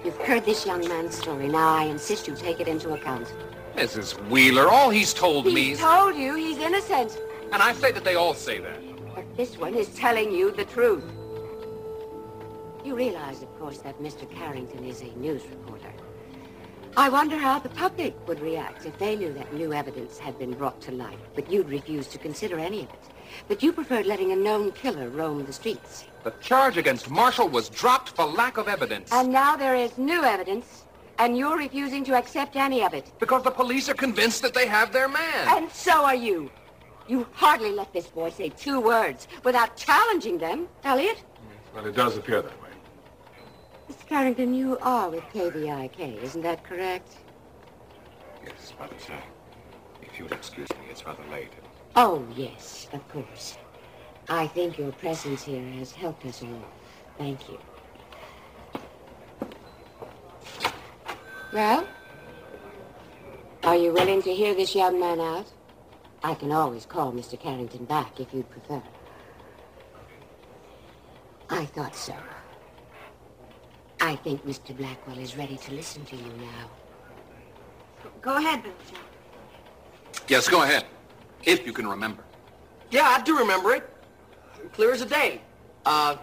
You've heard this young man's story. Now I insist you take it into account. Mrs. Wheeler, all he's told me... He's told you he's innocent. And I say that they all say that. But this one is telling you the truth. You realize, of course, that Mr. Carrington is a news reporter. I wonder how the public would react if they knew that new evidence had been brought to light, but you'd refuse to consider any of it. But you preferred letting a known killer roam the streets. The charge against Marshall was dropped for lack of evidence. And now there is new evidence, and you're refusing to accept any of it. Because the police are convinced that they have their man. And so are you. You hardly let this boy say 2 words without challenging them, Elliot. Well, it does appear that way. Mr. Carrington, you are with KVIK, isn't that correct? Yes, but if you'll excuse me, it's rather late. Oh, yes, of course. I think your presence here has helped us all. Thank you. Well? Are you willing to hear this young man out? I can always call Mr. Carrington back if you'd prefer. I thought so. I think Mr. Blackwell is ready to listen to you now. Go ahead, Bill John. Yes, go ahead. If you can remember. Yeah, I do remember it. Clear as a day. I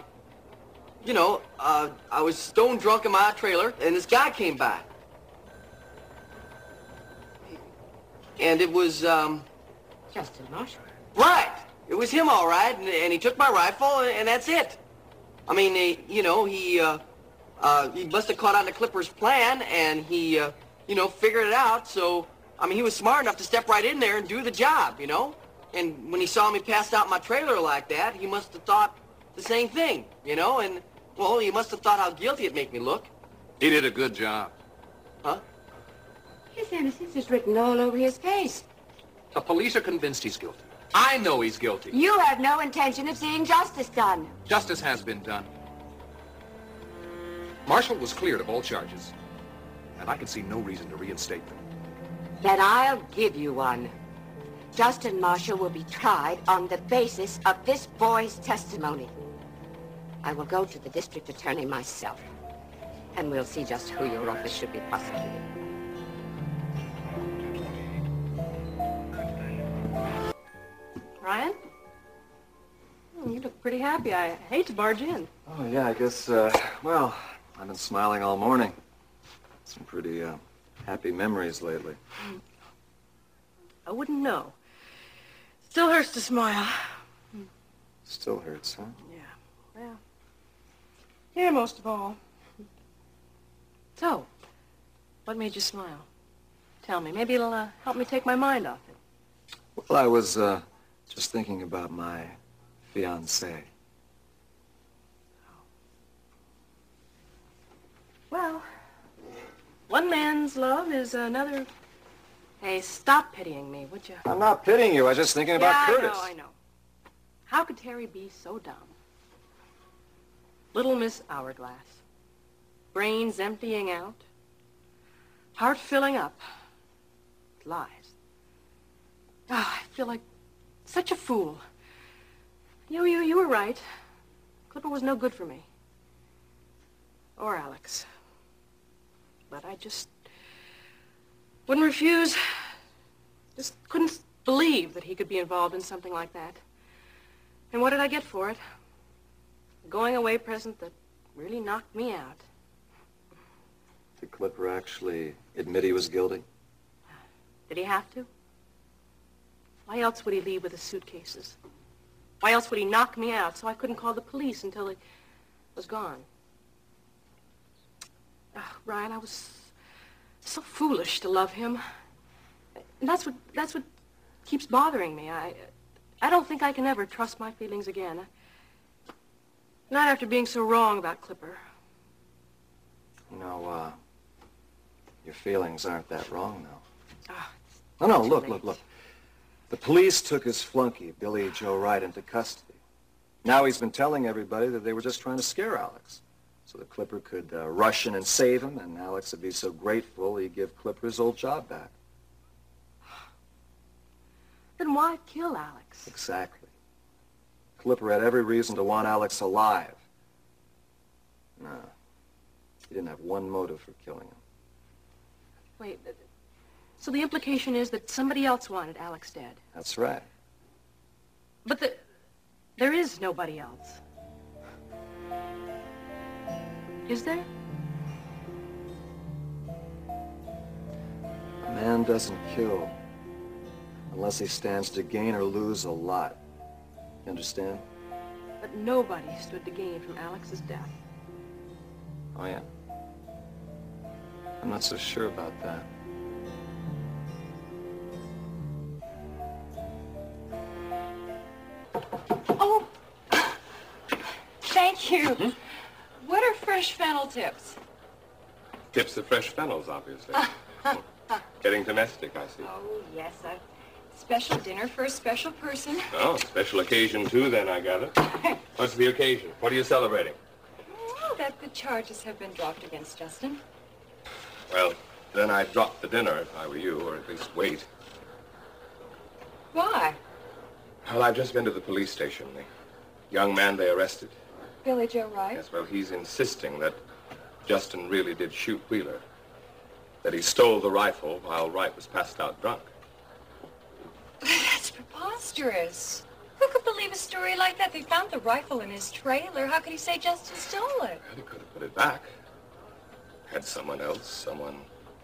was stone drunk in my trailer, and this guy came by. And it was, Justin Marshall. Right. It was him, all right, and he took my rifle, and that's it. I mean, he must have caught on to Clipper's plan, and he, figured it out, so... I mean, he was smart enough to step right in there and do the job, you know? And when he saw me passed out in my trailer like that, he must have thought the same thing, you know? And, well, he must have thought how guilty it'd make me look. He did a good job. Huh? His innocence is written all over his face. The police are convinced he's guilty. I know he's guilty. You have no intention of seeing justice done. Justice has been done. Marshall was cleared of all charges, and I can see no reason to reinstate them. Then I'll give you one. Justin Marshall will be tried on the basis of this boy's testimony. I will go to the district attorney myself, and we'll see just who your office should be prosecuting. Ryan? You look pretty happy. I hate to barge in. Oh, yeah, I guess, well, I've been smiling all morning. Some pretty, happy memories lately. I wouldn't know. Still hurts to smile. Still hurts, huh? Yeah, well, here most of all. So, what made you smile? Tell me. Maybe it'll help me take my mind off it. Well, I was, just thinking about my fiancée. Well, one man's love is another... Hey, stop pitying me, would you? I'm not pitying you. I was just thinking about Curtis. I know. How could Terry be so dumb? Little Miss Hourglass. Brains emptying out. Heart filling up. With lies. Oh, I feel like such a fool. You were right. Clipper was no good for me. Or Alex. But I just wouldn't refuse. Just couldn't believe that he could be involved in something like that. And what did I get for it? A going away present that really knocked me out. Did Clipper actually admit he was guilty? Did he have to? Why else would he leave with his suitcases? Why else would he knock me out so I couldn't call the police until he was gone? Ryan, I was so foolish to love him. And that's what keeps bothering me. I don't think I can ever trust my feelings again. Not after being so wrong about Clipper. You know, your feelings aren't that wrong, though. Oh, no, look. The police took his flunky, Billy Joe Wright, into custody. Now he's been telling everybody that they were just trying to scare Alex, so that Clipper could rush in and save him, and Alex would be so grateful he'd give Clipper his old job back. Then why kill Alex? Exactly. Clipper had every reason to want Alex alive. No. He didn't have one motive for killing him. Wait, so the implication is that somebody else wanted Alex dead? That's right. But there is nobody else. Is there? A man doesn't kill unless he stands to gain or lose a lot. You understand? But nobody stood to gain from Alex's death. Oh, yeah? I'm not so sure about that. Oh, thank you. What are fresh fennel tips? Tips of fresh fennels, obviously. Getting domestic, I see. Oh, yes, a special dinner for a special person. Oh, special occasion, too, then, I gather. What's the occasion? What are you celebrating? Oh, that the charges have been dropped against Justin. Well, then I'd drop the dinner if I were you, or at least wait. Why? Well, I've just been to the police station. The young man they arrested. Billy Joe Wright? Yes, well, he's insisting that Justin really did shoot Wheeler. That he stole the rifle while Wright was passed out drunk. That's preposterous. Who could believe a story like that? They found the rifle in his trailer. How could he say Justin stole it? Well, he could have put it back. Had someone else, someone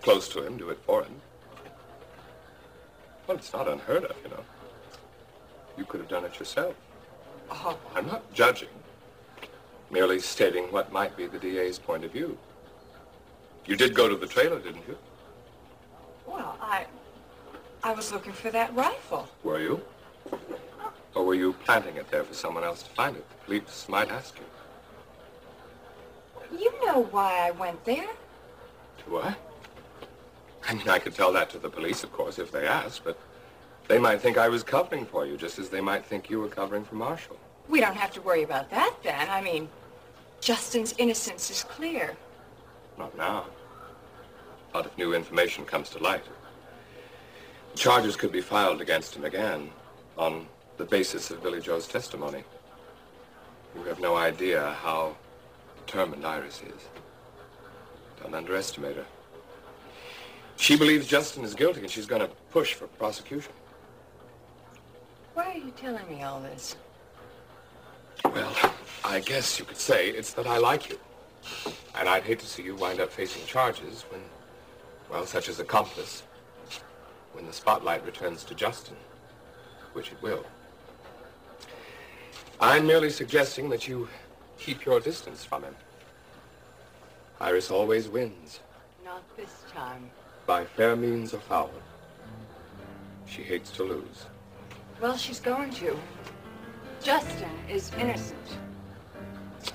close to him, do it for him. Well, it's not unheard of, you know. You could have done it yourself. Oh, I'm not judging, merely stating what might be the DA's point of view. You did go to the trailer, didn't you? well, I was looking for that rifle. Were you? Or were you planting it there for someone else to find it? The police might ask you. You know why I went there. Do I? I mean, I could tell that to the police, of course, if they asked, but they might think I was covering for you, just as they might think you were covering for Marshall. We don't have to worry about that then. I mean, Justin's innocence is clear. Not now. Not if new information comes to light. Charges could be filed against him again on the basis of Billy Joe's testimony. You have no idea how determined Iris is. Don't underestimate her. She believes Justin is guilty, and she's going to push for prosecution. Why are you telling me all this? Well, I guess you could say it's that I like you. And I'd hate to see you wind up facing charges when, well, such as accomplice, when the spotlight returns to Justin, which it will. I'm merely suggesting that you keep your distance from him. Iris always wins, Not this time. by fair means or foul. She hates to lose. Well, she's going to. Justin is innocent.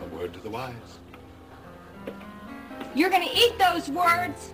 A word to the wise. You're gonna eat those words!